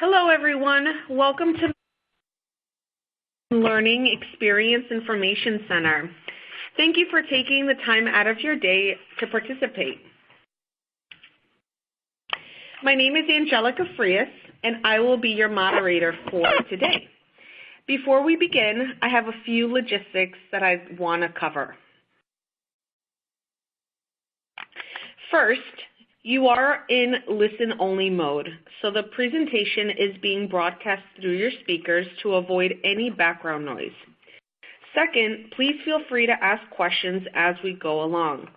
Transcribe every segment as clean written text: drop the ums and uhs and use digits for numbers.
Hello, everyone. Welcome to Learning Experience Information Center. Thank you for taking the time out of your day to participate. My name is Angelica Frias, and I will be your moderator for today. Before we begin, I have a few logistics that I want to cover. First, you are in listen-only mode, so the presentation is being broadcast through your speakers to avoid any background noise. Second, please feel free to ask questions as we go along.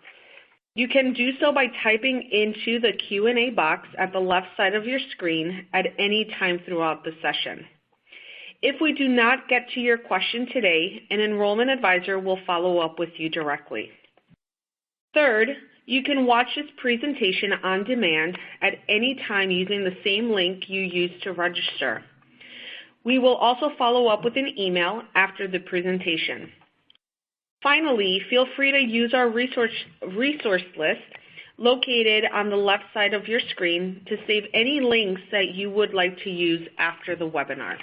You can do so by typing into the Q&A box at the left side of your screen at any time throughout the session. If we do not get to your question today, an enrollment advisor will follow up with you directly. Third, you can watch this presentation on demand at any time using the same link you used to register. We will also follow up with an email after the presentation. Finally, feel free to use our resource list located on the left side of your screen to save any links that you would like to use after the webinar.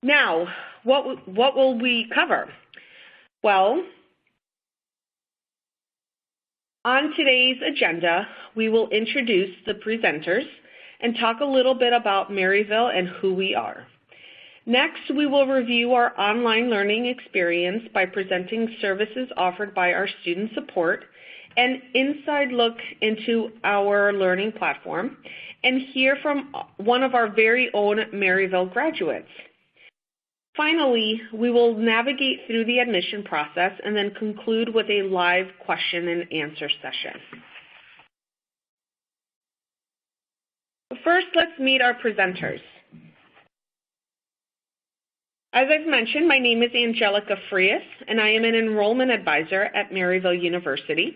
Now, what will we cover? Well, on today's agenda, we will introduce the presenters and talk a little bit about Maryville and who we are. Next, we will review our online learning experience by presenting services offered by our student support, an inside look into our learning platform, and hear from one of our very own Maryville graduates. Finally, we will navigate through the admission process and then conclude with a live question and answer session. First, let's meet our presenters. As I've mentioned, my name is Angelica Frias, and I am an enrollment advisor at Maryville University.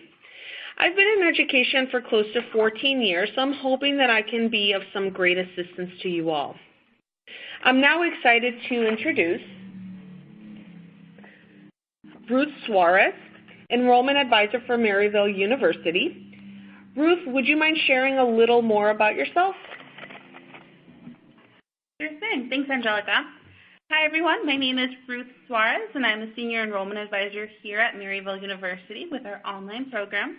I've been in education for close to 14 years, so I'm hoping that I can be of some great assistance to you all. I'm now excited to introduce Ruth Suarez, Enrollment Advisor for Maryville University. Ruth, would you mind sharing a little more about yourself? Sure thing. Thanks, Angelica. Hi, everyone. My name is Ruth Suarez, and I'm the Senior Enrollment Advisor here at Maryville University with our online program.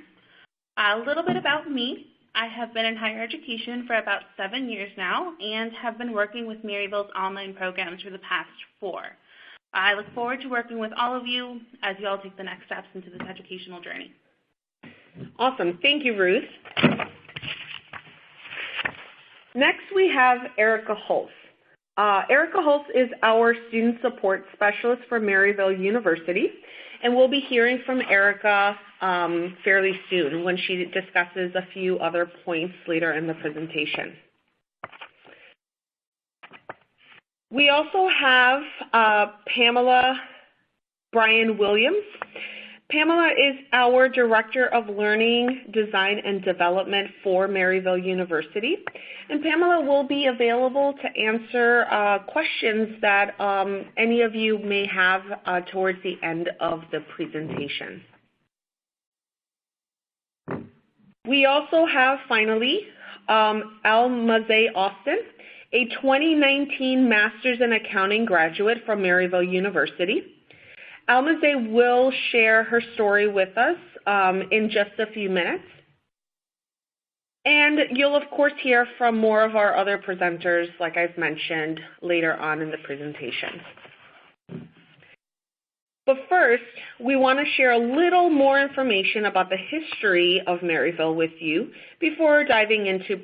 A little bit about me. I have been in higher education for about 7 years now and have been working with Maryville's online programs for the past 4. I look forward to working with all of you as you all take the next steps into this educational journey. Awesome. Thank you, Ruth. Next, we have Erica Holtz. Erica Holtz is our Student Support Specialist for Maryville University, and we'll be hearing from Erica fairly soon when she discusses a few other points later in the presentation. We also have Pamela Bryan Williams. Pamela is our Director of Learning, Design, and Development for Maryville University. And Pamela will be available to answer questions that any of you may have towards the end of the presentation. We also have, finally, Almaze Austin, a 2019 Master's in Accounting graduate from Maryville University. Almaze will share her story with us in just a few minutes. And you'll, of course, hear from more of our other presenters, like I've mentioned, later on in the presentation. But first, we want to share a little more information about the history of Maryville with you before diving into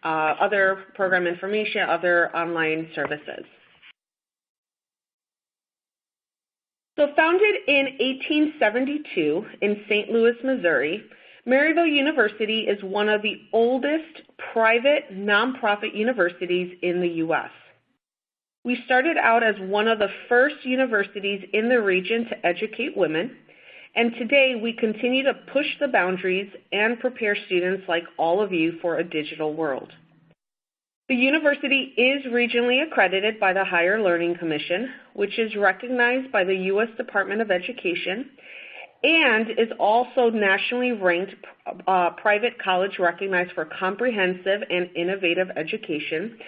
other program information, other online services. So founded in 1872 in St. Louis, Missouri, Maryville University is one of the oldest private nonprofit universities in the U.S. We started out as one of the first universities in the region to educate women, and today we continue to push the boundaries and prepare students like all of you for a digital world. The university is regionally accredited by the Higher Learning Commission, which is recognized by the U.S. Department of Education and is also nationally ranked private college recognized for comprehensive and innovative education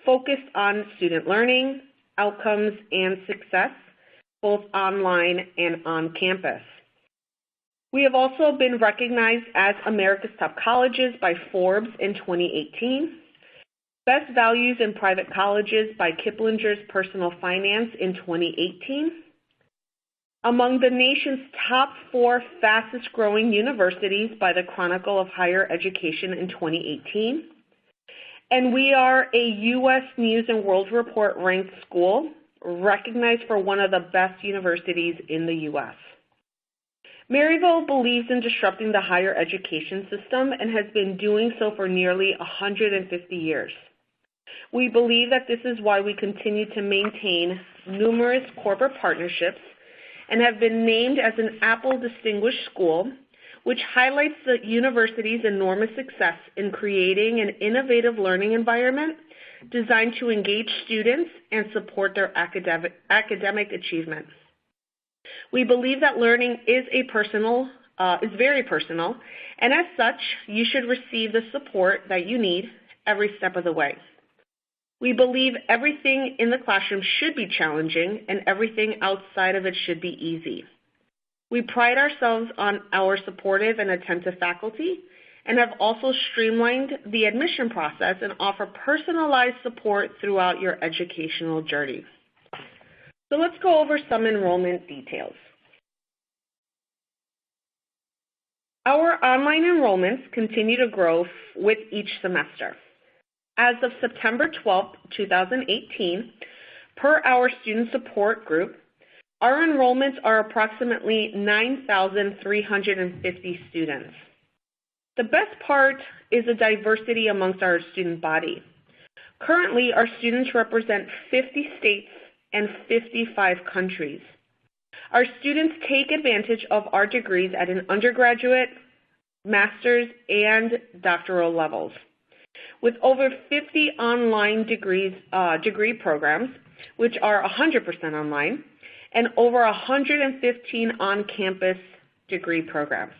focused on student learning, outcomes, and success, both online and on campus. We have also been recognized as America's Top Colleges by Forbes in 2018, Best Values in Private Colleges by Kiplinger's Personal Finance in 2018, among the nation's top 4 fastest growing universities by the Chronicle of Higher Education in 2018, and we are a U.S. News and World Report ranked school, recognized for one of the best universities in the U.S. Maryville believes in disrupting the higher education system and has been doing so for nearly 150 years. We believe that this is why we continue to maintain numerous corporate partnerships and have been named as an Apple Distinguished School, which highlights the university's enormous success in creating an innovative learning environment designed to engage students and support their academic achievement. We believe that learning is very personal, and as such, you should receive the support that you need every step of the way. We believe everything in the classroom should be challenging and everything outside of it should be easy. We pride ourselves on our supportive and attentive faculty and have also streamlined the admission process and offer personalized support throughout your educational journey. So let's go over some enrollment details. Our online enrollments continue to grow with each semester. As of September 12, 2018, per our student support group, our enrollments are approximately 9,350 students. The best part is the diversity amongst our student body. Currently, our students represent 50 states and 55 countries. Our students take advantage of our degrees at an undergraduate, master's, and doctoral levels. With over 50 online degree programs, which are 100% online, and over 115 on-campus degree programs.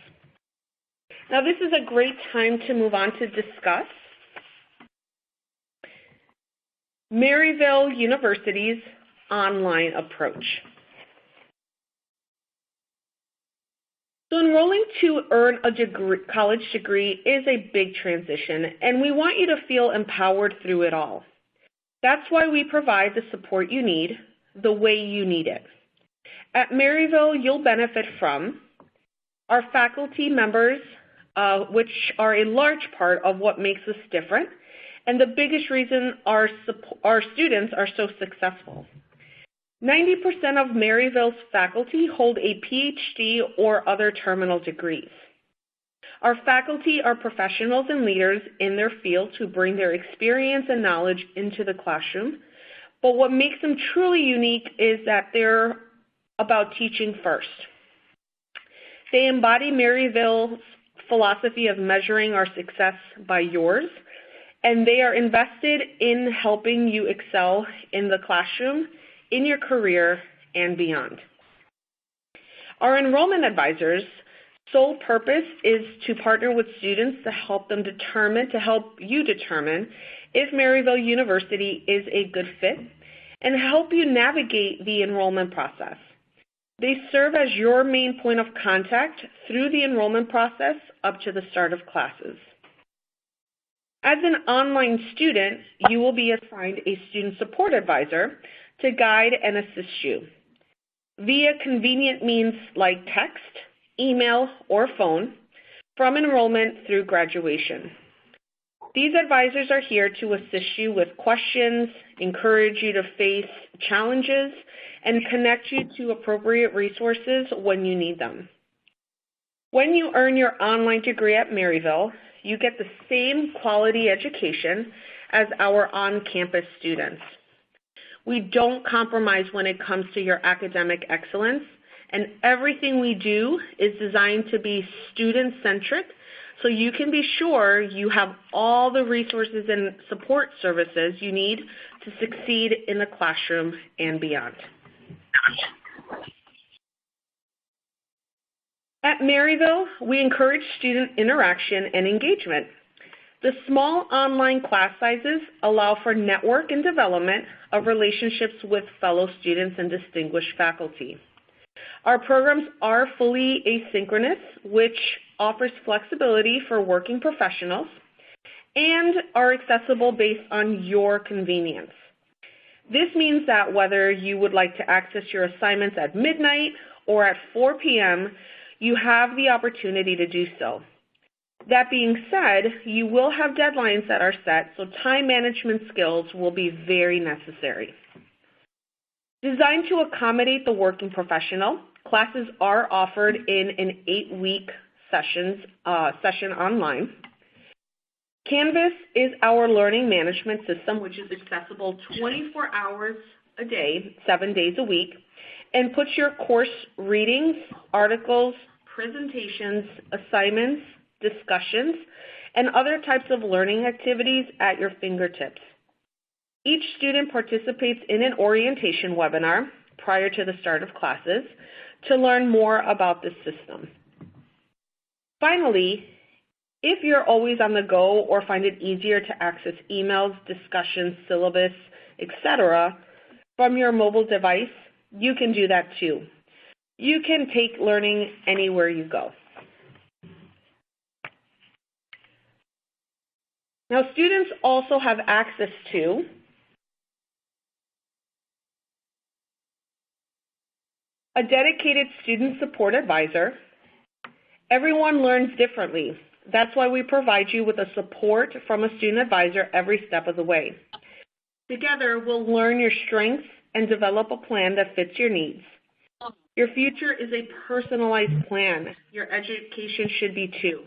Now, this is a great time to move on to discuss Maryville University's online approach. So enrolling to earn a college degree is a big transition, and we want you to feel empowered through it all. That's why we provide the support you need, the way you need it. At Maryville, you'll benefit from our faculty members, which are a large part of what makes us different, and the biggest reason our students are so successful. 90% of Maryville's faculty hold a PhD or other terminal degrees. Our faculty are professionals and leaders in their fields who bring their experience and knowledge into the classroom, but what makes them truly unique is that they're about teaching first. They embody Maryville's philosophy of measuring our success by yours, and they are invested in helping you excel in the classroom, in your career, and beyond. Our enrollment advisors' sole purpose is to partner with students to help you determine if Maryville University is a good fit and help you navigate the enrollment process. They serve as your main point of contact through the enrollment process up to the start of classes. As an online student, you will be assigned a student support advisor to guide and assist you via convenient means like text, email, or phone from enrollment through graduation. These advisors are here to assist you with questions, encourage you to face challenges, and connect you to appropriate resources when you need them. When you earn your online degree at Maryville, you get the same quality education as our on-campus students. We don't compromise when it comes to your academic excellence, and everything we do is designed to be student-centric, so you can be sure you have all the resources and support services you need to succeed in the classroom and beyond. At Maryville, we encourage student interaction and engagement. The small online class sizes allow for network and development of relationships with fellow students and distinguished faculty. Our programs are fully asynchronous, which offers flexibility for working professionals, and are accessible based on your convenience. This means that whether you would like to access your assignments at midnight or at 4 p.m., you have the opportunity to do so. That being said, you will have deadlines that are set, so time management skills will be very necessary. Designed to accommodate the working professional, classes are offered in an 8-week session online. Canvas is our learning management system, which is accessible 24 hours a day, 7 days a week, and puts your course readings, articles, presentations, assignments, discussions, and other types of learning activities at your fingertips. Each student participates in an orientation webinar prior to the start of classes to learn more about this system. Finally, if you're always on the go or find it easier to access emails, discussions, syllabus, etc. from your mobile device, you can do that too. You can take learning anywhere you go. Now, students also have access to a dedicated student support advisor. Everyone learns differently. That's why we provide you with a support from a student advisor every step of the way. Together, we'll learn your strengths and develop a plan that fits your needs. Your future is a personalized plan. Your education should be too.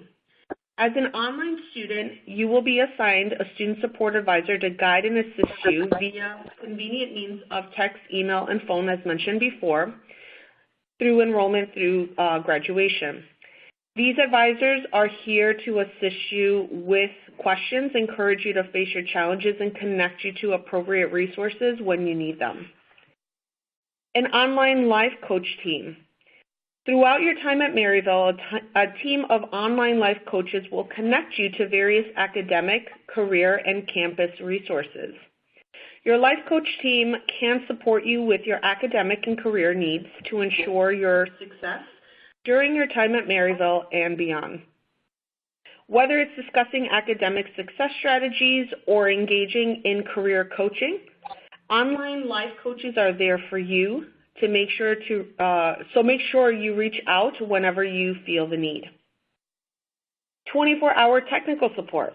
As an online student, you will be assigned a student support advisor to guide and assist you via convenient means of text, email, and phone, as mentioned before, through enrollment through graduation. These advisors are here to assist you with questions, encourage you to face your challenges, and connect you to appropriate resources when you need them. An online life coach team. Throughout your time at Maryville, a team of online life coaches will connect you to various academic, career, and campus resources. Your life coach team can support you with your academic and career needs to ensure your success during your time at Maryville and beyond. Whether it's discussing academic success strategies or engaging in career coaching, online life coaches are there for you to make sure you reach out whenever you feel the need. 24-hour technical support.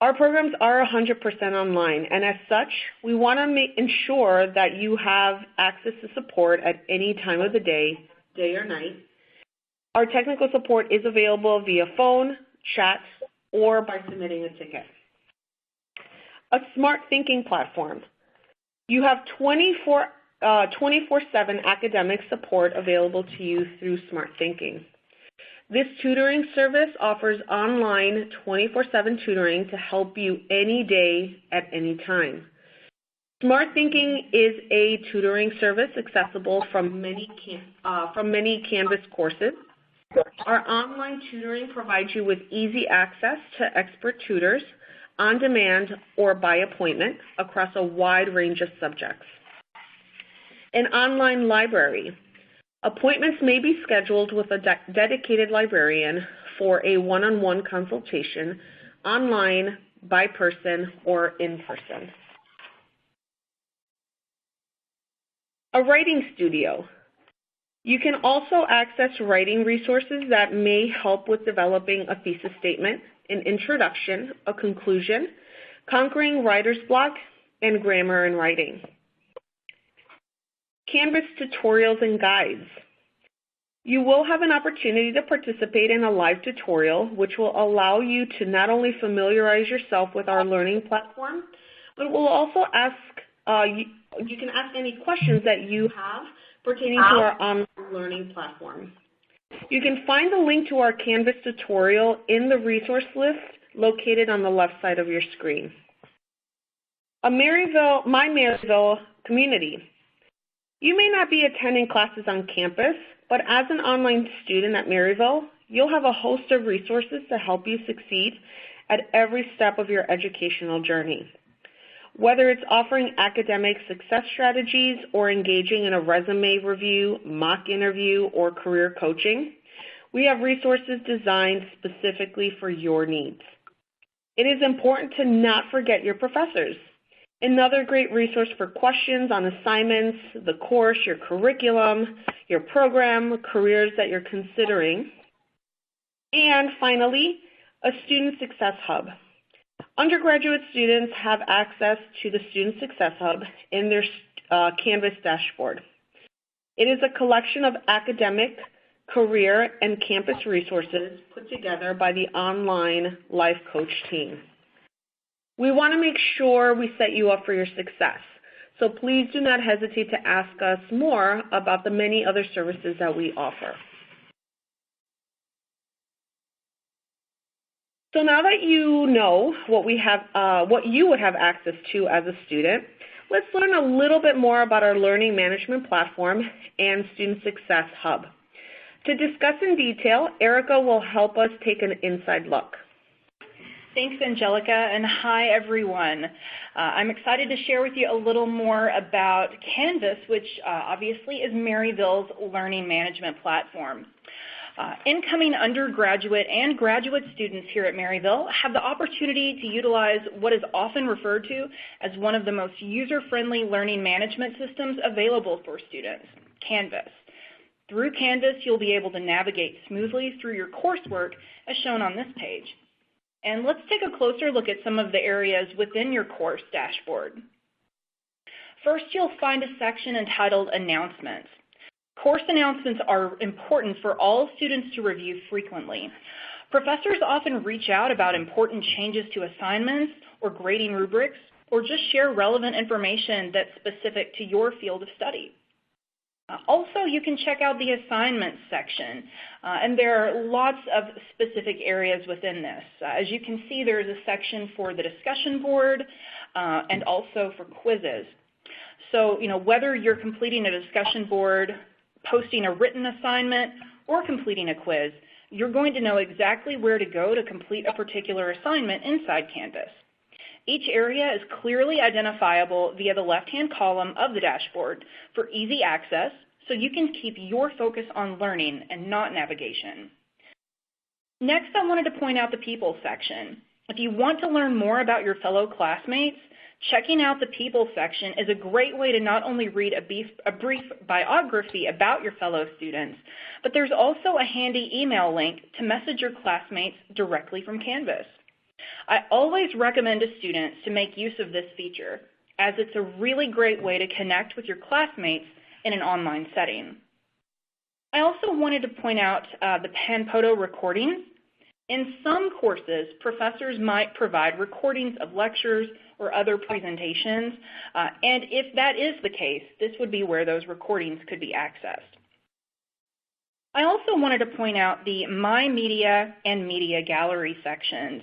Our programs are 100% online, and as such, we want to ensure that you have access to support at any time of the day or night. Our technical support is available via phone, chat, or by submitting a ticket. A smart thinking platform. You have 24/7 academic support available to you through Smart Thinking. This tutoring service offers online 24/7 tutoring to help you any day at any time. Smart Thinking is a tutoring service accessible from many Canvas courses. Our online tutoring provides you with easy access to expert tutors on demand or by appointment across a wide range of subjects. An online library. Appointments may be scheduled with a dedicated librarian for a one-on-one consultation, online, by person, or in person. A writing studio. You can also access writing resources that may help with developing a thesis statement, an introduction, a conclusion, conquering writer's block, and grammar and writing. Canvas tutorials and guides. You will have an opportunity to participate in a live tutorial, which will allow you to not only familiarize yourself with our learning platform, but will also you can ask any questions that you have pertaining to our online learning platform. You can find the link to our Canvas tutorial in the resource list located on the left side of your screen. My Maryville community. You may not be attending classes on campus, But as an online student at Maryville, you'll have a host of resources to help you succeed at every step of your educational journey. Whether it's offering academic success strategies or engaging in a resume review, mock interview, or career coaching, we have resources designed specifically for your needs. It is important to not forget your professors. Another great resource for questions on assignments, the course, your curriculum, your program, careers that you're considering. And finally, a Student Success Hub. Undergraduate students have access to the Student Success Hub in their Canvas dashboard. It is a collection of academic, career, and campus resources put together by the online life coach team. We want to make sure we set you up for your success, so please do not hesitate to ask us more about the many other services that we offer. So now that you know what you would have access to as a student, let's learn a little bit more about our learning management platform and Student Success Hub. To discuss in detail, Erica will help us take an inside look. Thanks, Angelica, and hi, everyone. I'm excited to share with you a little more about Canvas, which obviously is Maryville's learning management platform. Incoming undergraduate and graduate students here at Maryville have the opportunity to utilize what is often referred to as one of the most user-friendly learning management systems available for students, Canvas. Through Canvas, you'll be able to navigate smoothly through your coursework as shown on this page. And let's take a closer look at some of the areas within your course dashboard. First, you'll find a section entitled Announcements. Course announcements are important for all students to review frequently. Professors often reach out about important changes to assignments or grading rubrics, or just share relevant information that's specific to your field of study. Also, you can check out the assignments section, and there are lots of specific areas within this. As you can see, there is a section for the discussion board and also for quizzes. So, whether you're completing a discussion board, posting a written assignment, or completing a quiz, you're going to know exactly where to go to complete a particular assignment inside Canvas. Each area is clearly identifiable via the left-hand column of the dashboard for easy access, so you can keep your focus on learning and not navigation. Next, I wanted to point out the People section. If you want to learn more about your fellow classmates, checking out the People section is a great way to not only read a brief biography about your fellow students, but there's also a handy email link to message your classmates directly from Canvas. I always recommend to students to make use of this feature, as it's a really great way to connect with your classmates in an online setting. I also wanted to point out the Panpoto recordings. In some courses, professors might provide recordings of lectures or other presentations, and if that is the case, this would be where those recordings could be accessed. I also wanted to point out the My Media and Media Gallery sections.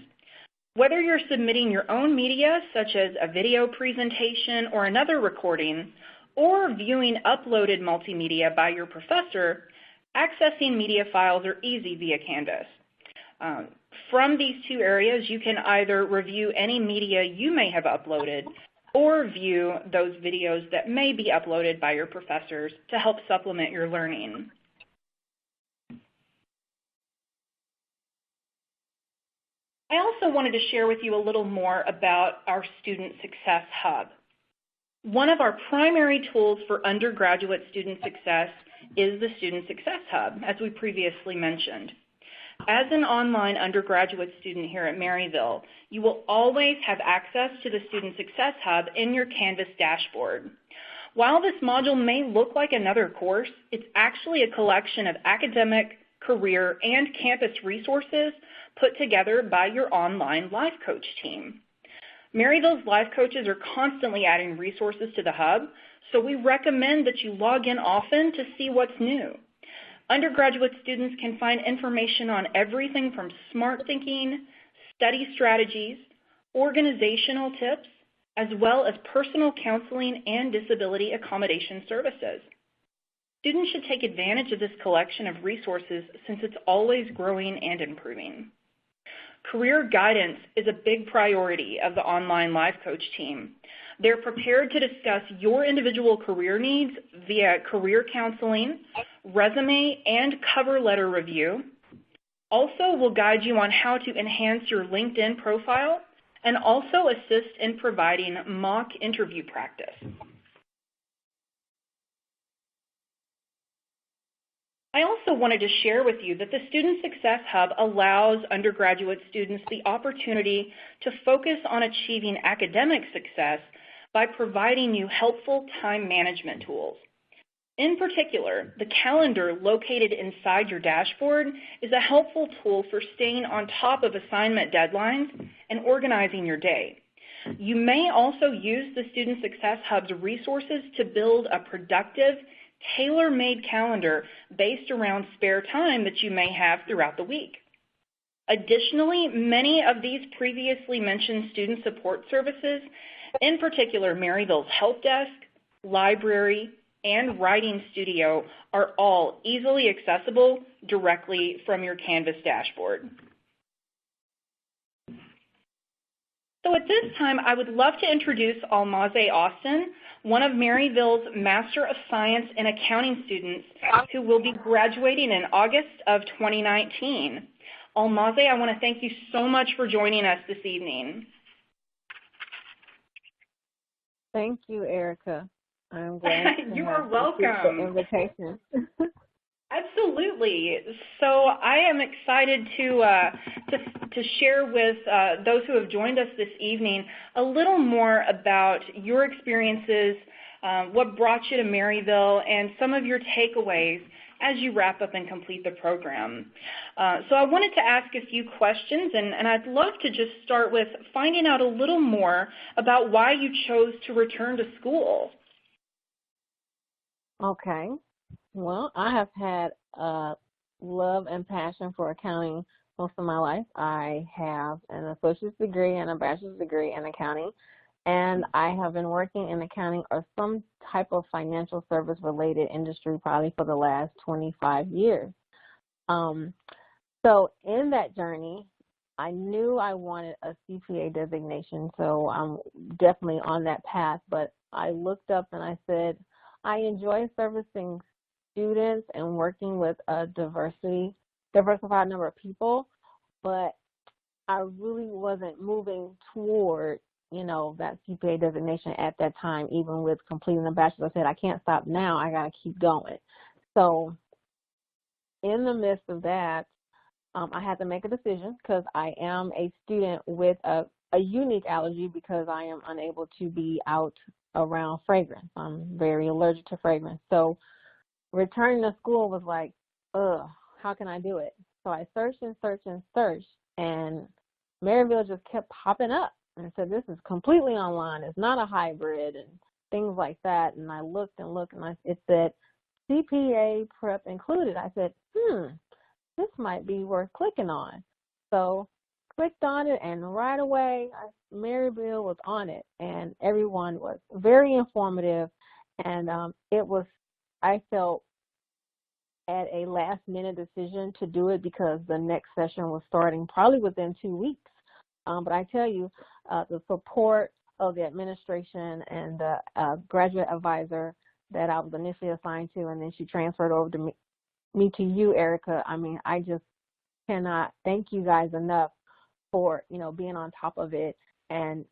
Whether you're submitting your own media, such as a video presentation or another recording, or viewing uploaded multimedia by your professor, accessing media files are easy via Canvas. From these two areas, you can either review any media you may have uploaded or view those videos that may be uploaded by your professors to help supplement your learning. I also wanted to share with you a little more about our Student Success Hub. One of our primary tools for undergraduate student success is the Student Success Hub, as we previously mentioned. As an online undergraduate student here at Maryville, you will always have access to the Student Success Hub in your Canvas dashboard. While this module may look like another course, it's actually a collection of academic, career, and campus resources put together by your online life coach team. Maryville's life coaches are constantly adding resources to the hub, so we recommend that you log in often to see what's new. Undergraduate students can find information on everything from smart thinking, study strategies, organizational tips, as well as personal counseling and disability accommodation services. Students should take advantage of this collection of resources since it's always growing and improving. Career guidance is a big priority of the online Life Coach team. They're prepared to discuss your individual career needs via career counseling, resume, and cover letter review. Also, will guide you on how to enhance your LinkedIn profile and also assist in providing mock interview practice. I also wanted to share with you that the Student Success Hub allows undergraduate students the opportunity to focus on achieving academic success by providing you helpful time management tools. In particular, the calendar located inside your dashboard is a helpful tool for staying on top of assignment deadlines and organizing your day. You may also use the Student Success Hub's resources to build a productive, tailor-made calendar based around spare time that you may have throughout the week. Additionally, many of these previously mentioned student support services, in particular Maryville's Help Desk, Library, and Writing Studio, are all easily accessible directly from your Canvas dashboard. So at this time, I would love to introduce Almaze Austin, one of Maryville's Master of Science in Accounting students who will be graduating in August of 2019. Almaze, I want to thank you so much for joining us this evening. Thank you, Erica. I'm glad to You have are welcome. The invitation. Absolutely. So I am excited to share with those who have joined us this evening a little more about your experiences, what brought you to Maryville, and some of your takeaways as you wrap up and complete the program. So I wanted to ask a few questions, and I'd love to just start with finding out a little more about why you chose to return to school. Okay. Well, I have had a love and passion for accounting most of my life. I have an associate's degree and a bachelor's degree in accounting, and I have been working in accounting or some type of financial service related industry probably for the last 25 years. So in that journey, I knew I wanted a CPA designation, so I'm definitely on that path, but I looked up and I said, I enjoy servicing students and working with a diversified number of people, but I really wasn't moving toward, that CPA designation at that time. Even with completing the bachelor's, I said, I can't stop now, I got to keep going. So in the midst of that, I had to make a decision because I am a student with a unique allergy because I am unable to be out around fragrance. I'm very allergic to fragrance. So returning to school was like, how can I do it? So I searched and searched and searched, and Maryville just kept popping up. And I said, this is completely online. It's not a hybrid and things like that. And I looked and looked, and it said CPA prep included. I said, this might be worth clicking on. So clicked on it, and right away, Maryville was on it, and everyone was very informative, and I felt at a last-minute decision to do it because the next session was starting probably within 2 weeks. But I tell you, the support of the administration and the graduate advisor that I was initially assigned to, and then she transferred over to me to you, Erica. I mean, I just cannot thank you guys enough for, being on top of it and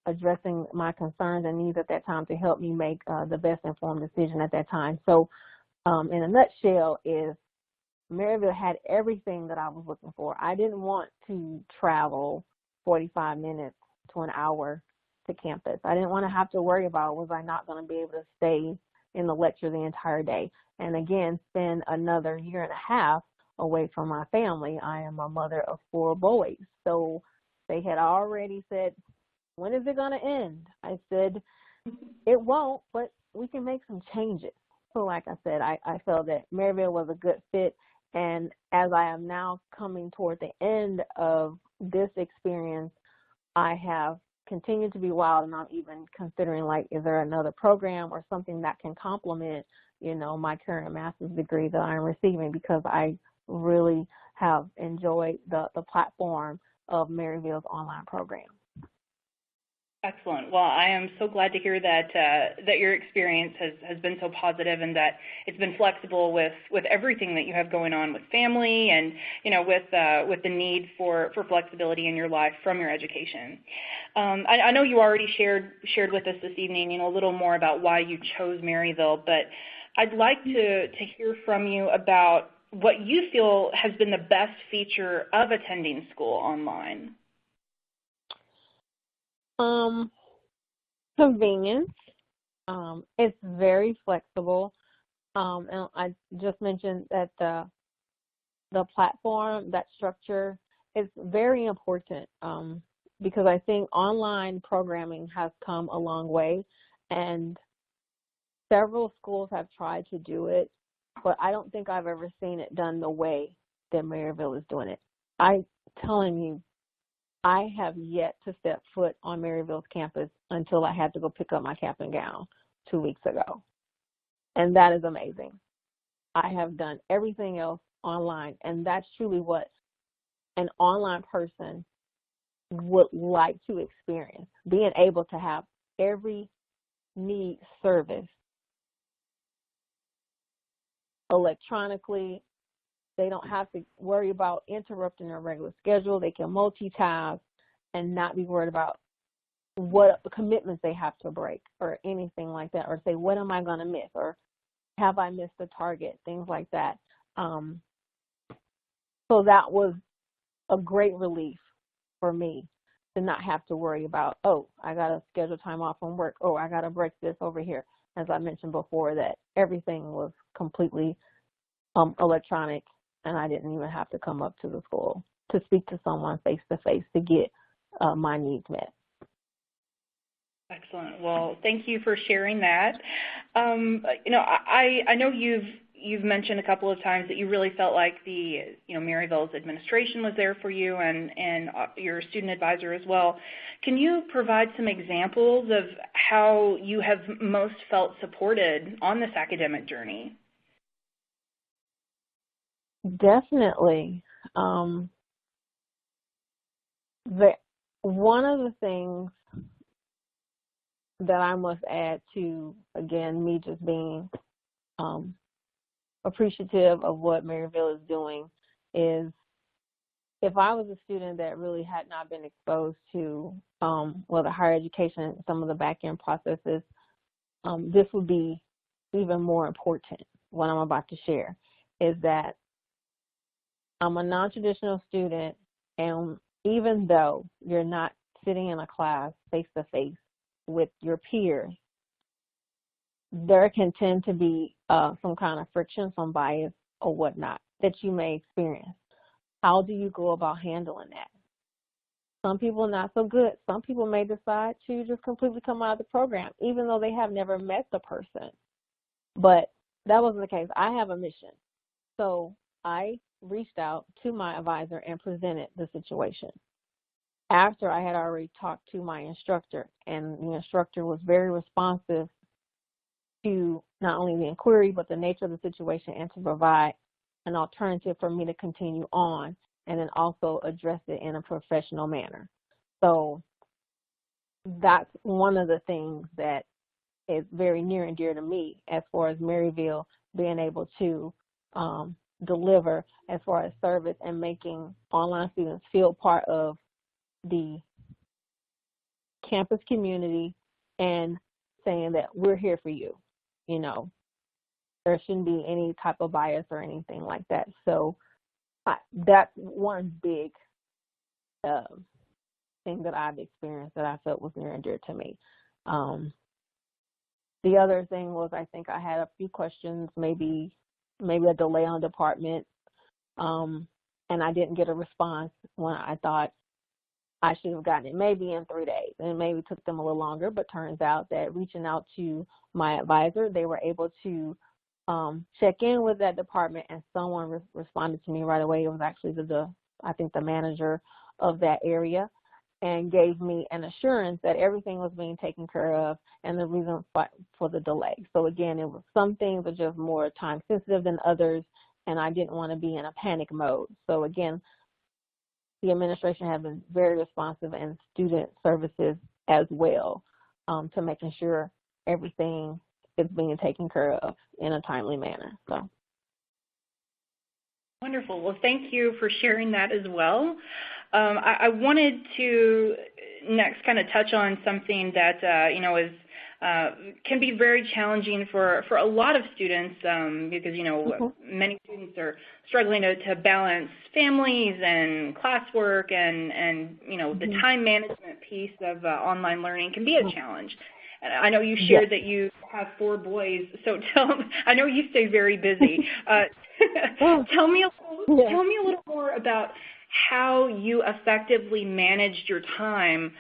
addressing my concerns and needs at that time to help me make the best informed decision at that time. So in a nutshell is Maryville had everything that I was looking for. I didn't want to travel 45 minutes to an hour to campus. I didn't want to have to worry about, was I not going to be able to stay in the lecture the entire day? And again, spend another year and a half away from my family. I am a mother of 4 boys. So they had already said, when is it going to end? I said, it won't, but we can make some changes. So like I said, I felt that Maryville was a good fit. And as I am now coming toward the end of this experience, I have continued to be wild, and I'm even considering, like, is there another program or something that can complement my current master's degree that I'm receiving, because I really have enjoyed the platform of Maryville's online program. Excellent. Well, I am so glad to hear that that your experience has been so positive, and that it's been flexible with everything that you have going on with family, and with the need for flexibility in your life from your education. I know you already shared with us this evening a little more about why you chose Maryville, but I'd like to hear from you about what you feel has been the best feature of attending school online. Convenience. It's very flexible. And I just mentioned that the platform, that structure, is very important, because I think online programming has come a long way, and several schools have tried to do it, but I don't think I've ever seen it done the way that Maryville is doing it. I'm telling you, I have yet to step foot on Maryville's campus until I had to go pick up my cap and gown 2 weeks ago. And that is amazing. I have done everything else online, and that's truly what an online person would like to experience, being able to have every need service electronically. They don't have to worry about interrupting their regular schedule. They can multitask and not be worried about what commitments they have to break or anything like that, or say, what am I going to miss, or have I missed the target, things like that. So that was a great relief for me to not have to worry about, oh, I got to schedule time off from work, oh, I got to break this over here. As I mentioned before, that everything was completely electronic, and I didn't even have to come up to the school to speak to someone face-to-face to get my needs met. Excellent. Well, thank you for sharing that. I know you've mentioned a couple of times that you really felt like Maryville's administration was there for you, and your student advisor as well. Can you provide some examples of how you have most felt supported on this academic journey? Definitely. One of the things that I must add to, again, me just being appreciative of what Maryville is doing, is if I was a student that really had not been exposed to the higher education, some of the back-end processes, this would be even more important. What I'm about to share is that I'm a non-traditional student, and even though you're not sitting in a class face-to-face with your peers, there can tend to be some kind of friction, some bias or whatnot that you may experience. How do you go about handling that? Some people are not so good. Some people may decide to just completely come out of the program, even though they have never met the person. But that wasn't the case. I have a mission. So I reached out to my advisor and presented the situation after I had already talked to my instructor, and the instructor was very responsive to not only the inquiry but the nature of the situation, and to provide an alternative for me to continue on, and then also address it in a professional manner. So that's one of the things that is very near and dear to me as far as Maryville being able to deliver as far as service and making online students feel part of the campus community and saying that we're here for you. There shouldn't be any type of bias or anything like that. So that's one big thing that I've experienced that I felt was near and dear to me. The other thing was, I think I had a few questions, maybe a delay on department, and I didn't get a response when I thought I should have gotten it maybe in 3 days, and it maybe took them a little longer, but turns out that reaching out to my advisor, they were able to check in with that department, and someone responded to me right away. It was actually the manager of that area, and gave me an assurance that everything was being taken care of and the reason for the delay. So again, it was some things are just more time sensitive than others, and I didn't want to be in a panic mode. So again, the administration has been very responsive, and student services as well, to making sure everything is being taken care of in a timely manner. So. Wonderful. Well, thank you for sharing that as well. I wanted to next kind of touch on something that is can be very challenging for a lot of students because many students are struggling to balance families and classwork and the time management piece of online learning can be a challenge. And I know you shared that you have 4 boys, so I know you stay very busy. Tell me a little more about how you effectively managed your time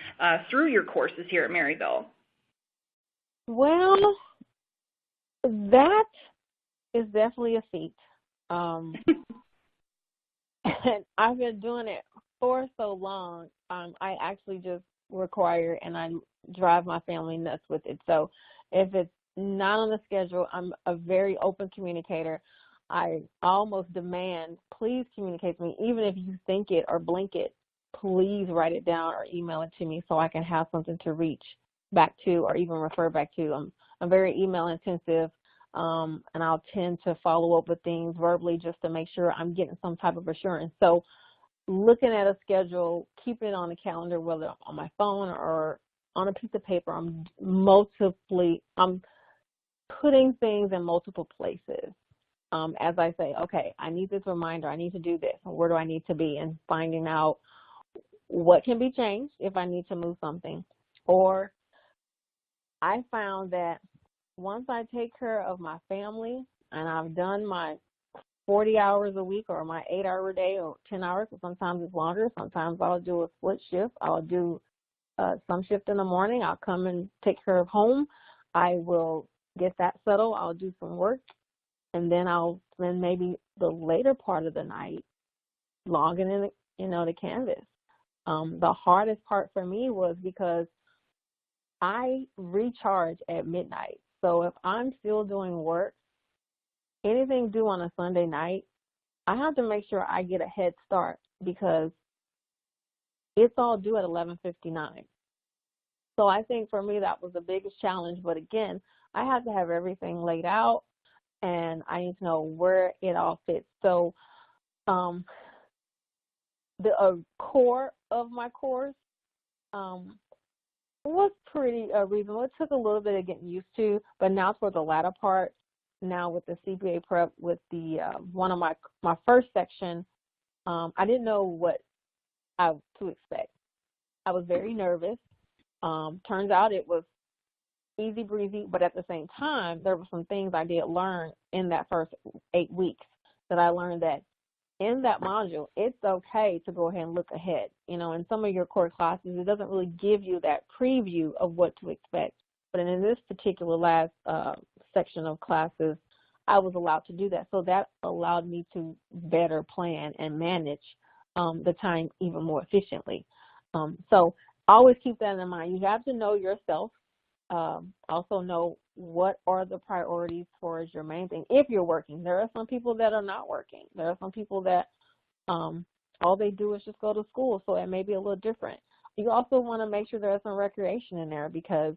through your courses here at Maryville. Well, that is definitely a feat. And I've been doing it for so long. I actually just require and I drive my family nuts with it. So if it's not on the schedule, I'm a very open communicator. I almost demand, please communicate with me. Even if you think it or blink it, please write it down or email it to me so I can have something to reach back to or even refer back to. I'm very email intensive, and I'll tend to follow up with things verbally just to make sure I'm getting some type of assurance. So looking at a schedule, keeping it on the calendar, whether on my phone or on a piece of paper, I'm putting things in multiple places. As I say, okay, I need this reminder, I need to do this, where do I need to be, and finding out what can be changed if I need to move something. Or I found that once I take care of my family and I've done my 40 hours a week or my 8-hour day or 10 hours, sometimes it's longer, sometimes I'll do a split shift, I'll do some shift in the morning, I'll come and take care of home, I will get that settled, I'll do some work, and then I'll spend maybe the later part of the night logging in, the Canvas. The hardest part for me was because I recharge at midnight. So if I'm still doing work, anything due on a Sunday night, I have to make sure I get a head start because it's all due at 11:59. So I think for me that was the biggest challenge. But again, I had to have everything laid out, and I need to know where it all fits. So the core of my course was pretty reasonable. It took a little bit of getting used to, but now for the latter part, now with the CPA prep, with the one of my first section, I didn't know what to expect. I was very nervous. Turns out it was easy breezy, but at the same time, there were some things I did learn in that first 8 weeks that I learned that in that module, it's okay to go ahead and look ahead. In some of your core classes, it doesn't really give you that preview of what to expect. But in this particular last section of classes, I was allowed to do that. So that allowed me to better plan and manage the time even more efficiently. So always keep that in mind. You have to know yourself. Also know what are the priorities for your main thing. If you're working, there are some people that are not working. There are some people that all they do is just go to school, so it may be a little different. You also want to make sure there's some recreation in there, because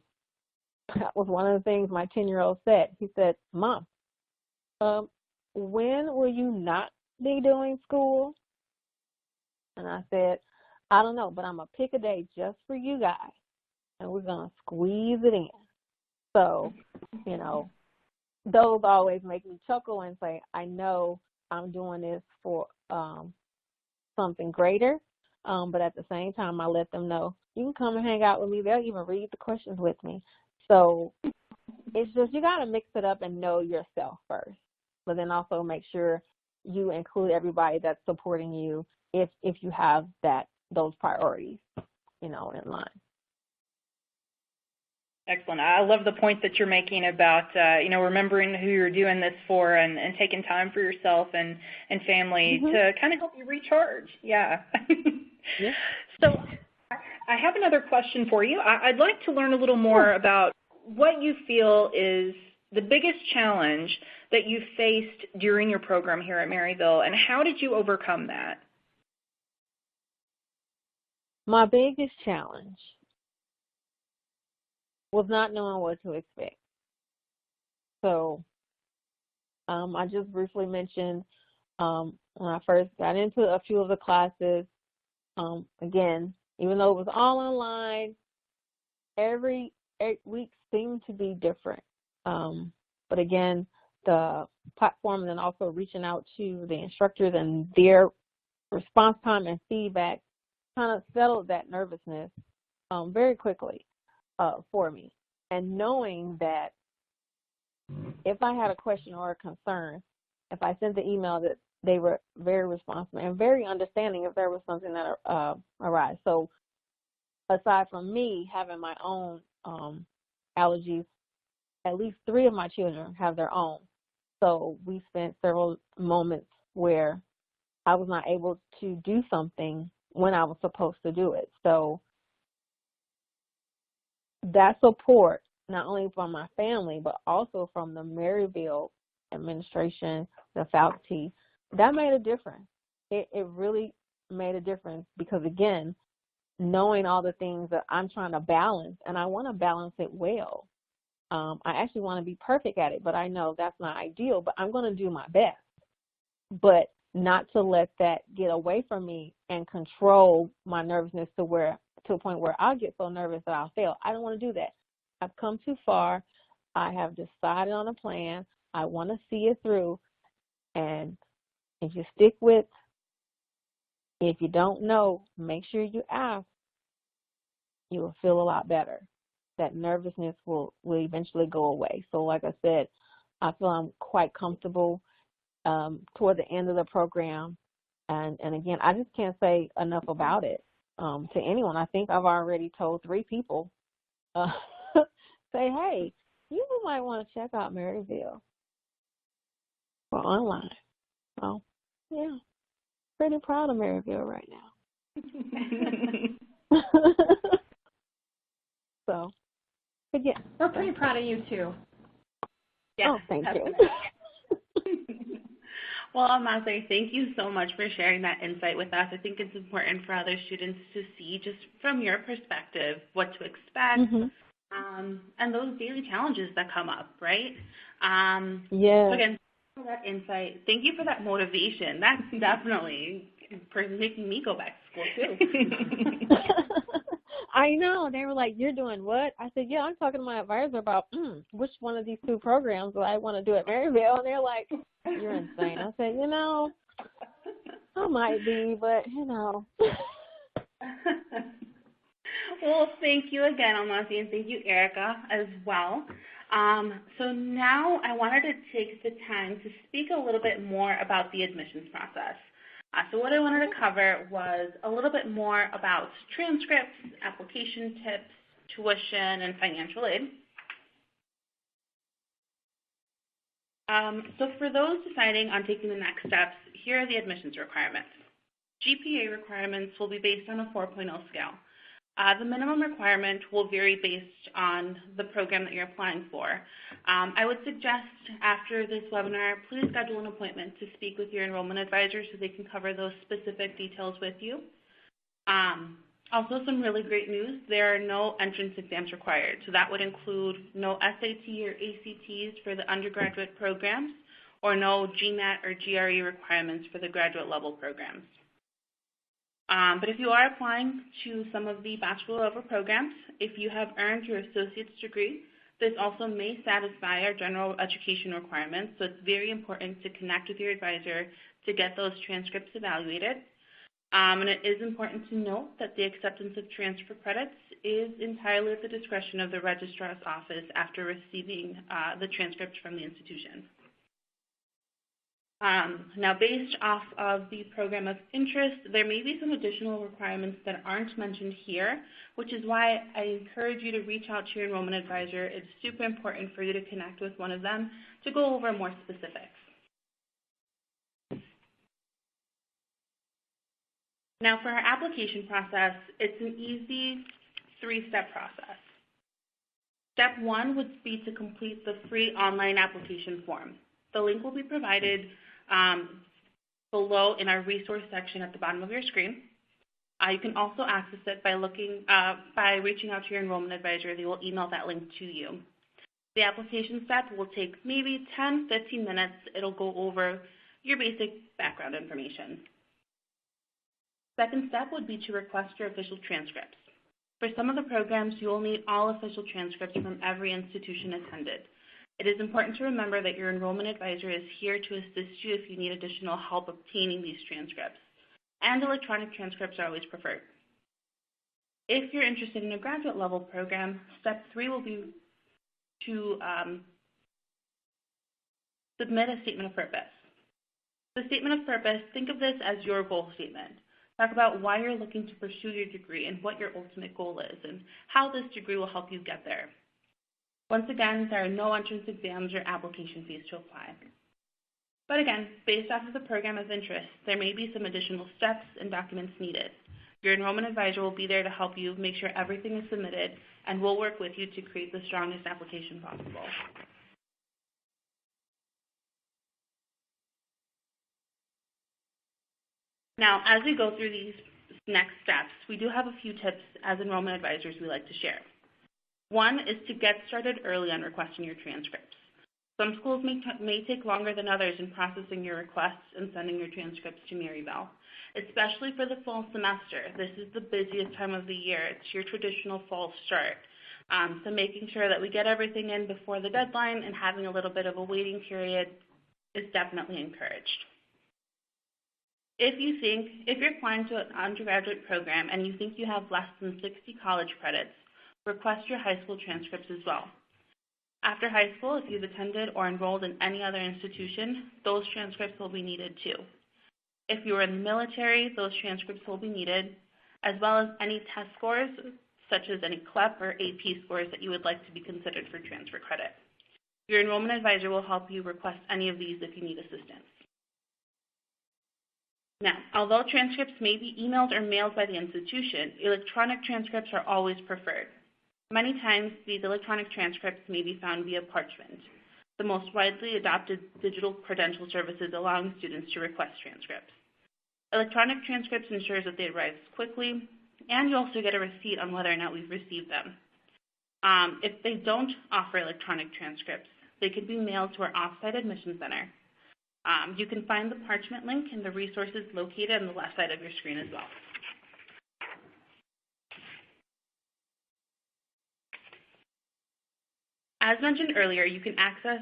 that was one of the things my 10-year-old said. He said, "Mom, when will you not be doing school?" And I said, "I don't know, but I'm going to pick a day just for you guys, and we're going to squeeze it in." So, those always make me chuckle and say, I know I'm doing this for something greater, but at the same time, I let them know, you can come and hang out with me. They'll even read the questions with me. So it's just, you got to mix it up and know yourself first, but then also make sure you include everybody that's supporting you if you have those priorities, in line. Excellent. I love the point that you're making about, remembering who you're doing this for and taking time for yourself and family to kind of help you recharge. Yeah. So I have another question for you. I'd like to learn a little more about what you feel is the biggest challenge that you faced during your program here at Maryville, and how did you overcome that? My biggest challenge was not knowing what to expect. So I just briefly mentioned when I first got into a few of the classes, again, even though it was all online, every 8 weeks seemed to be different. But again, the platform and then also reaching out to the instructors and their response time and feedback kind of settled that nervousness very quickly for me. And knowing that if I had a question or a concern, if I sent the email, that they were very responsive and very understanding if there was something that arose. So aside from me having my own allergies, at least 3 of my children have their own. So we spent several moments where I was not able to do something when I was supposed to do it. So that support, not only from my family, but also from the Maryville administration, the faculty, that made a difference. It really made a difference because, again, knowing all the things that I'm trying to balance, and I want to balance it well. I actually want to be perfect at it, but I know that's not ideal, but I'm going to do my best. But not to let that get away from me and control my nervousness to a point where I'll get so nervous that I'll fail. I don't want to do that. I've come too far. I have decided on a plan. I want to see it through. And if you stick with, if you don't know, make sure you ask. You will feel a lot better. That nervousness will eventually go away. So like I said, I feel I'm quite comfortable toward the end of the program. And again, I just can't say enough about it to anyone. I think I've already told 3 people, say, hey, you might want to check out Maryville for online. So, yeah, pretty proud of Maryville right now. So, but yeah. We're pretty proud of you, too. Yeah, oh, thank you. Well, Amase, thank you so much for sharing that insight with us. I think it's important for other students to see, just from your perspective, what to expect, and those daily challenges that come up, right? Yeah. So again, thank you for that insight. Thank you for that motivation. That's definitely making me go back to school, too. I know. They were like, you're doing what? I said, yeah, I'm talking to my advisor about which one of these 2 programs do I want to do at Maryville. And they're like, you're insane. I said, I might be, but, Well, thank you again, Almasi, and thank you, Erica, as well. So now I wanted to take the time to speak a little bit more about the admissions process. So what I wanted to cover was a little bit more about transcripts, application tips, tuition, and financial aid. So for those deciding on taking the next steps, here are the admissions requirements. GPA requirements will be based on a 4.0 scale. The minimum requirement will vary based on the program that you're applying for. I would suggest after this webinar, please schedule an appointment to speak with your enrollment advisor so they can cover those specific details with you. Also, some really great news, there are no entrance exams required. So that would include no SAT or ACTs for the undergraduate programs, or no GMAT or GRE requirements for the graduate level programs. But if you are applying to some of the bachelor level programs, if you have earned your associate's degree, this also may satisfy our general education requirements, so it's very important to connect with your advisor to get those transcripts evaluated. And it is important to note that the acceptance of transfer credits is entirely at the discretion of the registrar's office after receiving the transcript from the institution. Now, based off of the program of interest, there may be some additional requirements that aren't mentioned here, which is why I encourage you to reach out to your enrollment advisor. It's super important for you to connect with one of them to go over more specifics. Now for our application process, it's an easy 3-step process. Step 1 would be to complete the free online application form. The link will be provided below in our resource section at the bottom of your screen. You can also access it by reaching out to your enrollment advisor. They will email that link to you. The application step will take maybe 10-15 minutes. It'll go over your basic background information. Second step would be to request your official transcripts. For some of the programs, you will need all official transcripts from every institution attended. It is important to remember that your enrollment advisor is here to assist you if you need additional help obtaining these transcripts, and electronic transcripts are always preferred. If you're interested in a graduate level program, step 3 will be to submit a statement of purpose. The statement of purpose, think of this as your goal statement. Talk about why you're looking to pursue your degree and what your ultimate goal is and how this degree will help you get there. Once again, there are no entrance exams or application fees to apply. But again, based off of the program of interest, there may be some additional steps and documents needed. Your enrollment advisor will be there to help you make sure everything is submitted, and we'll work with you to create the strongest application possible. Now, as we go through these next steps, we do have a few tips as enrollment advisors we like to share. One is to get started early on requesting your transcripts. Some schools may take longer than others in processing your requests and sending your transcripts to Maryville, especially for the fall semester. This is the busiest time of the year. It's your traditional fall start. So making sure that we get everything in before the deadline and having a little bit of a waiting period is definitely encouraged. If you're applying to an undergraduate program and you think you have less than 60 college credits, request your high school transcripts as well. After high school, if you've attended or enrolled in any other institution, those transcripts will be needed too. If you are in the military, those transcripts will be needed, as well as any test scores, such as any CLEP or AP scores that you would like to be considered for transfer credit. Your enrollment advisor will help you request any of these if you need assistance. Now, although transcripts may be emailed or mailed by the institution, electronic transcripts are always preferred. Many times, these electronic transcripts may be found via parchment, the most widely adopted digital credential services allowing students to request transcripts. Electronic transcripts ensures that they arrive quickly, and you also get a receipt on whether or not we've received them. If they don't offer electronic transcripts, they could be mailed to our off-site admission center. You can find the parchment link in the resources located on the left side of your screen as well. As mentioned earlier, you can access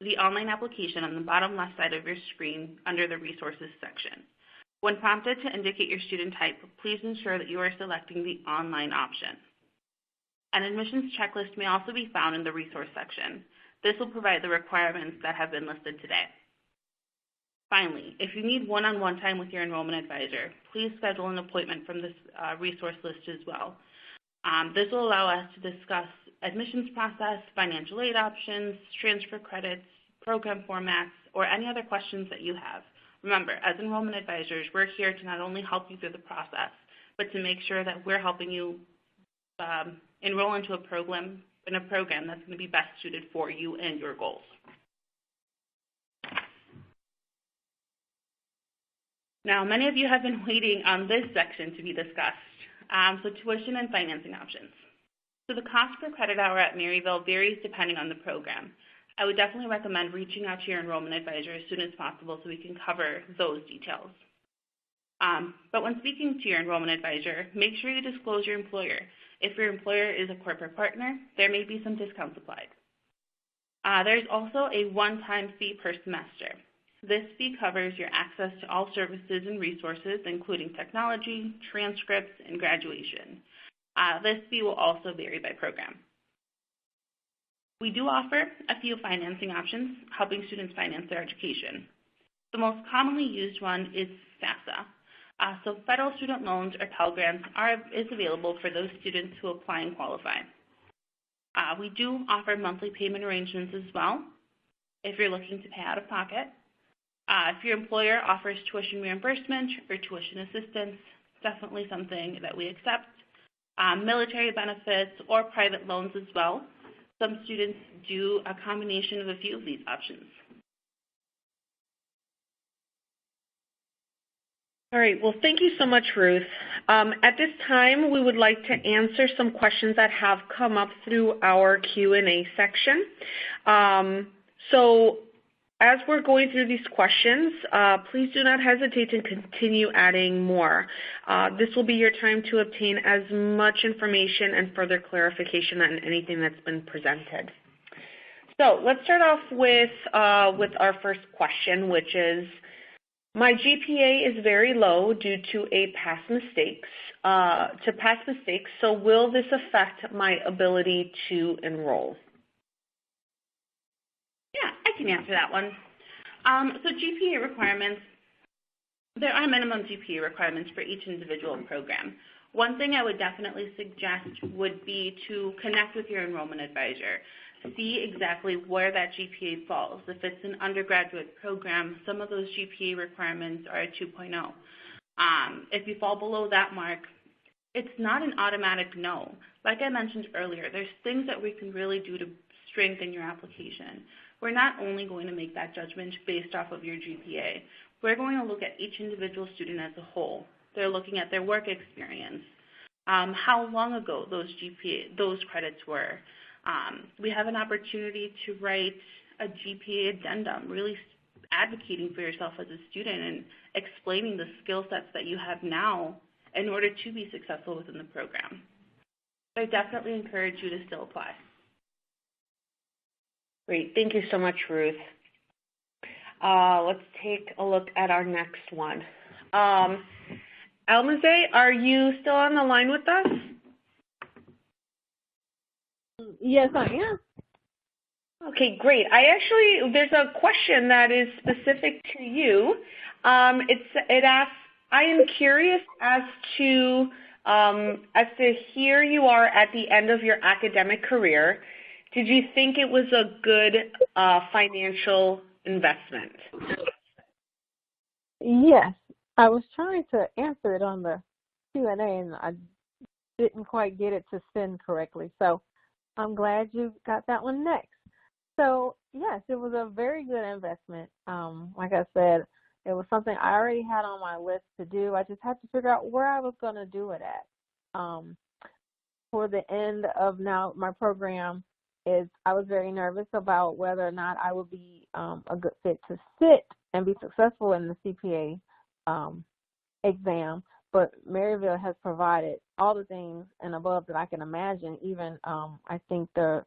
the online application on the bottom left side of your screen under the resources section. When prompted to indicate your student type, please ensure that you are selecting the online option. An admissions checklist may also be found in the resource section. This will provide the requirements that have been listed today. Finally, if you need one-on-one time with your enrollment advisor, please schedule an appointment from this resource list as well. This will allow us to discuss admissions process, financial aid options, transfer credits, program formats, or any other questions that you have. Remember, as enrollment advisors, we're here to not only help you through the process, but to make sure that we're helping you enroll into a program that's going to be best suited for you and your goals. Now, many of you have been waiting on this section to be discussed, so tuition and financing options. So the cost per credit hour at Maryville varies depending on the program. I would definitely recommend reaching out to your enrollment advisor as soon as possible so we can cover those details. But when speaking to your enrollment advisor, make sure you disclose your employer. If your employer is a corporate partner, there may be some discounts applied. There's also a one-time fee per semester. This fee covers your access to all services and resources, including technology, transcripts, and graduation. This fee will also vary by program. We do offer a few financing options, helping students finance their education. The most commonly used one is FAFSA. So federal student loans or Pell Grants is available for those students who apply and qualify. We do offer monthly payment arrangements as well if you're looking to pay out of pocket. If your employer offers tuition reimbursement or tuition assistance, definitely something that we accept. Military benefits or private loans as well. Some students do a combination of a few of these options. All right, well, thank you so much, Ruth. At this time, we would like to answer some questions that have come up through our Q&A section. So as we're going through these questions, please do not hesitate to continue adding more. This will be your time to obtain as much information and further clarification on anything that's been presented. So let's start off with our first question, which is, my GPA is very low due to past mistakes, so will this affect my ability to enroll? Yeah, I can answer that one. So GPA requirements, there are minimum GPA requirements for each individual program. One thing I would definitely suggest would be to connect with your enrollment advisor. See exactly where that GPA falls. If it's an undergraduate program, some of those GPA requirements are at 2.0. If you fall below that mark, it's not an automatic no. Like I mentioned earlier, there's things that we can really do to strengthen your application. We're not only going to make that judgment based off of your GPA. We're going to look at each individual student as a whole. They're looking at their work experience, how long ago those credits were. We have an opportunity to write a GPA addendum, really advocating for yourself as a student and explaining the skill sets that you have now in order to be successful within the program. So I definitely encourage you to still apply. Great. Thank you so much, Ruth. Let's take a look at our next one. Almaze, are you still on the line with us? Yes, I am. Okay, great. There's a question that is specific to you. It asks, I am curious as to here you are at the end of your academic career. Did you think it was a good financial investment? Yes, I was trying to answer it on the Q&A and I didn't quite get it to send correctly. So I'm glad you got that one next. So yes, it was a very good investment. Like I said, it was something I already had on my list to do. I just had to figure out where I was going to do it at. For the end of now my program, I was very nervous about whether or not I would be a good fit to sit and be successful in the CPA exam. But Maryville has provided all the things and above that I can imagine. Even I think the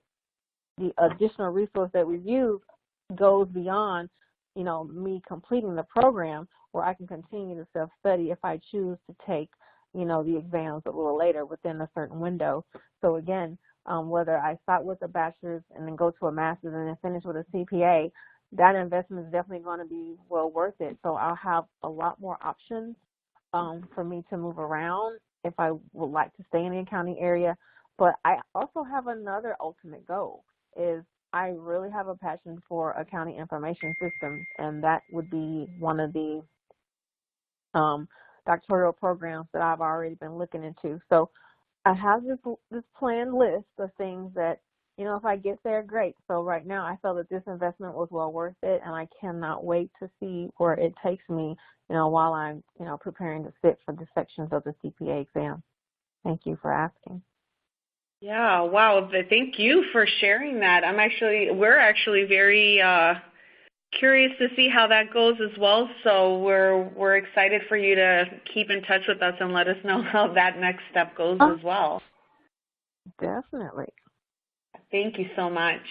additional resource that we've used goes beyond, me completing the program, where I can continue to self-study if I choose to take, the exams a little later within a certain window. So again, whether I start with a bachelor's and then go to a master's and then finish with a CPA, that investment is definitely going to be well worth it. So I'll have a lot more options for me to move around if I would like to stay in the accounting area. But I also have another ultimate goal, is I really have a passion for accounting information systems, and that would be one of the doctoral programs that I've already been looking into. So I have this planned list of things that, if I get there, great. So right now I felt that this investment was well worth it, and I cannot wait to see where it takes me, while I'm, preparing to sit for the sections of the CPA exam. Thank you for asking. Yeah, wow. Thank you for sharing that. We're actually very curious to see how that goes as well. So we're excited for you to keep in touch with us and let us know how that next step goes as well. Definitely. Thank you so much.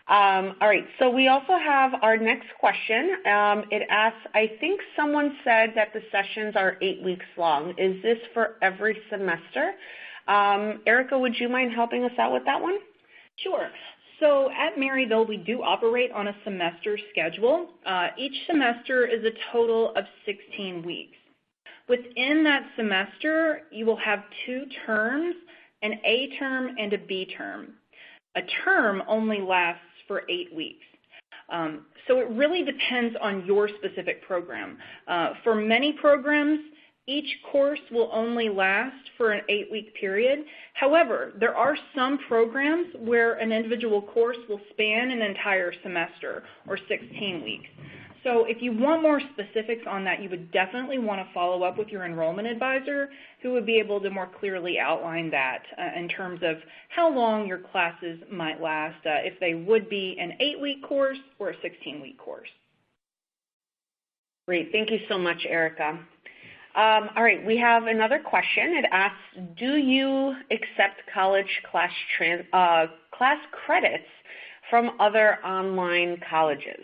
All right, so we also have our next question. It asks, I think someone said that the sessions are 8 weeks long. Is this for every semester? Erica, would you mind helping us out with that one? Sure. So at Maryville, we do operate on a semester schedule. Each semester is a total of 16 weeks. Within that semester, you will have 2 terms, an A term and a B term. A term only lasts for 8 weeks. So it really depends on your specific program. For many programs, each course will only last for an 8-week period. However, there are some programs where an individual course will span an entire semester or 16 weeks. So if you want more specifics on that, you would definitely want to follow up with your enrollment advisor, who would be able to more clearly outline that in terms of how long your classes might last, if they would be an 8-week course or a 16-week course. Great. Thank you so much, Erica. All right, we have another question. It asks, do you accept college class credits from other online colleges?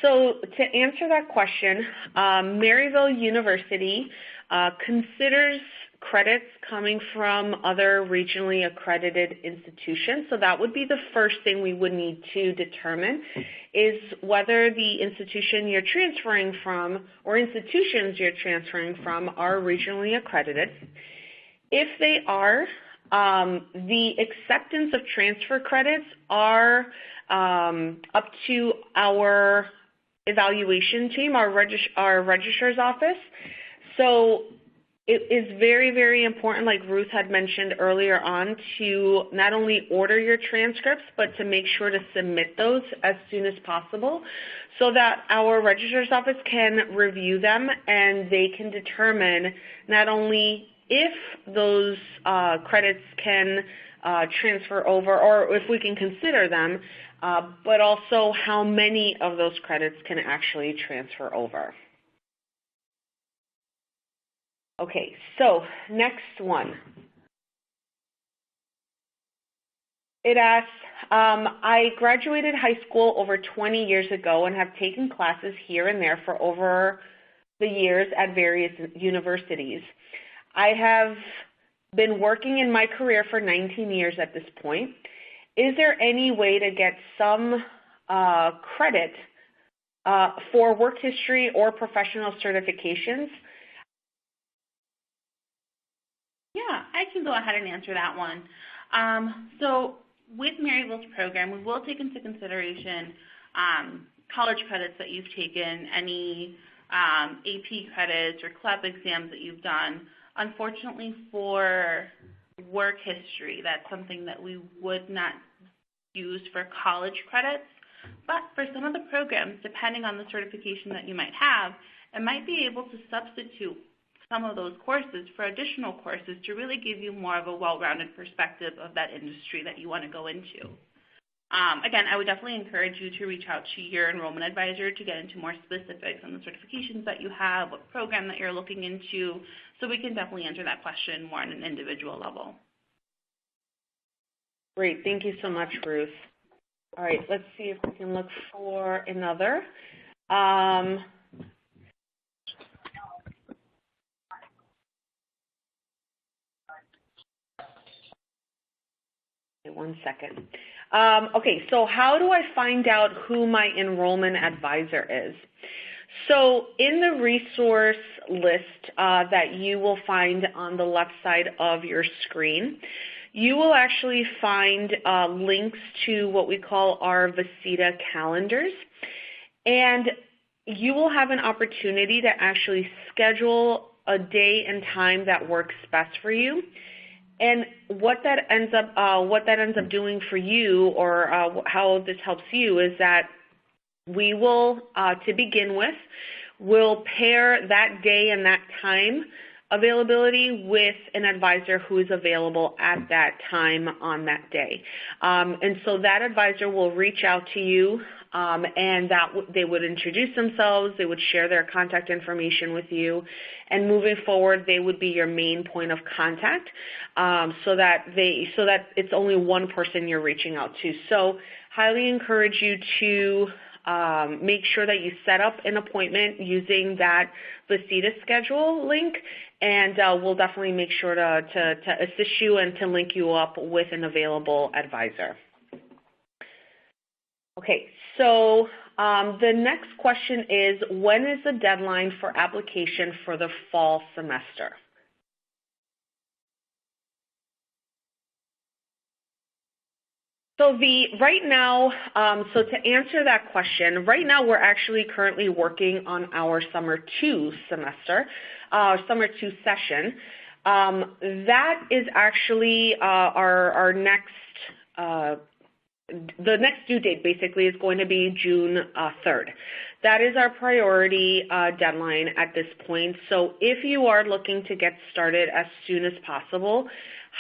So to answer that question, Maryville University considers credits coming from other regionally accredited institutions. So that would be the first thing we would need to determine, is whether the institution you're transferring from or institutions you're transferring from are regionally accredited. If they are, the acceptance of transfer credits are up to our evaluation team, our registrar's office. So it is very, very important, like Ruth had mentioned earlier on, to not only order your transcripts, but to make sure to submit those as soon as possible so that our registrar's office can review them and they can determine not only if those credits can transfer over, or if we can consider them, but also how many of those credits can actually transfer over. Okay, so next one. It asks, I graduated high school over 20 years ago and have taken classes here and there for over the years at various universities. I have been working in my career for 19 years at this point. Is there any way to get some credit for work history or professional certifications? Yeah, I can go ahead and answer that one. So with Maryville's program, we will take into consideration college credits that you've taken, any AP credits or CLEP exams that you've done. Unfortunately, for work history, that's something that we would not use for college credits. But for some of the programs, depending on the certification that you might have, it might be able to substitute some of those courses for additional courses to really give you more of a well-rounded perspective of that industry that you want to go into. Again, I would definitely encourage you to reach out to your enrollment advisor to get into more specifics on the certifications that you have, what program that you're looking into, so we can definitely answer that question more on an individual level. Great. Thank you so much, Ruth. All right, let's see if we can look for another. One second. Okay, so how do I find out who my enrollment advisor is? So in the resource list that you will find on the left side of your screen, you will actually find links to what we call our Visita calendars. And you will have an opportunity to actually schedule a day and time that works best for you. And what that ends up doing for you, or how this helps you, is that we will, to begin with, will pair that day and that time availability with an advisor who is available at that time on that day. And so that advisor will reach out to you, and they would introduce themselves, they would share their contact information with you, and moving forward, they would be your main point of contact, so that it's only one person you're reaching out to. So highly encourage you to make sure that you set up an appointment using that Visita schedule link, and we'll definitely make sure to assist you and to link you up with an available advisor. Okay, so the next question is, when is the deadline for application for the fall semester? So right now, so to answer that question, right now we're actually currently working on our Summer 2 semester, Summer 2 session. That is actually our next, the next due date basically is going to be June 3rd. That is our priority deadline at this point. So if you are looking to get started as soon as possible,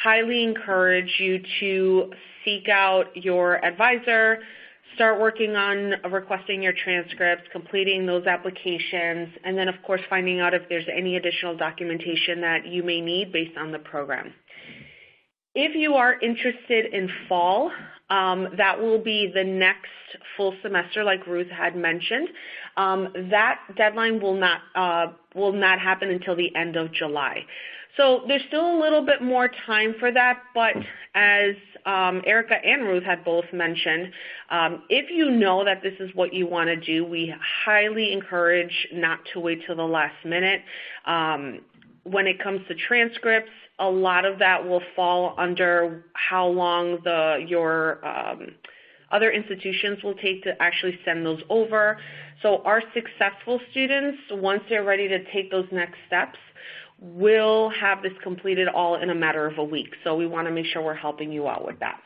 highly encourage you to seek out your advisor, start working on requesting your transcripts, completing those applications, and then of course finding out if there's any additional documentation that you may need based on the program. If you are interested in fall, that will be the next full semester, like Ruth had mentioned. That deadline will not happen until the end of July. So there's still a little bit more time for that, but as Erica and Ruth had both mentioned, if you know that this is what you want to do, we highly encourage not to wait till the last minute. When it comes to transcripts, a lot of that will fall under how long your other institutions will take to actually send those over. So our successful students, once they're ready to take those next steps, will have this completed all in a matter of a week. So we want to make sure we're helping you out with that.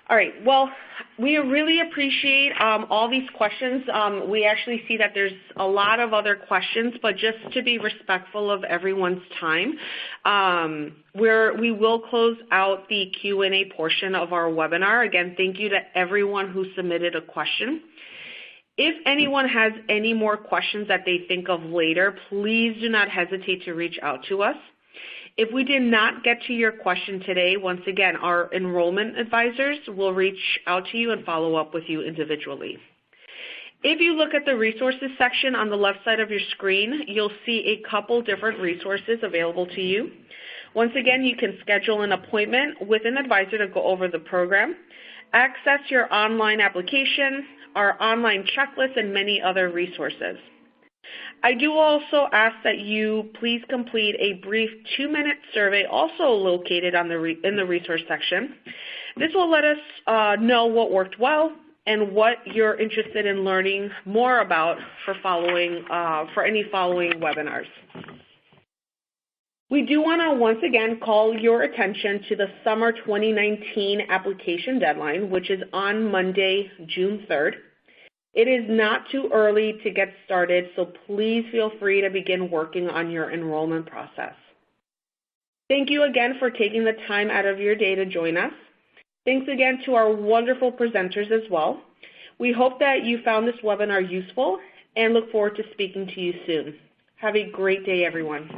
All right, well, we really appreciate all these questions. We actually see that there's a lot of other questions, but just to be respectful of everyone's time, we will close out the Q&A portion of our webinar. Again, thank you to everyone who submitted a question. If anyone has any more questions that they think of later, please do not hesitate to reach out to us. If we did not get to your question today, once again, our enrollment advisors will reach out to you and follow up with you individually. If you look at the resources section on the left side of your screen, you'll see a couple different resources available to you. Once again, you can schedule an appointment with an advisor to go over the program, access your online application, our online checklist, and many other resources. I do also ask that you please complete a brief 2-minute survey, also located on in the resource section. This will let us know what worked well and what you're interested in learning more about for any following webinars. We do want to once again call your attention to the Summer 2019 application deadline, which is on Monday, June 3rd. It is not too early to get started, so please feel free to begin working on your enrollment process. Thank you again for taking the time out of your day to join us. Thanks again to our wonderful presenters as well. We hope that you found this webinar useful and look forward to speaking to you soon. Have a great day, everyone.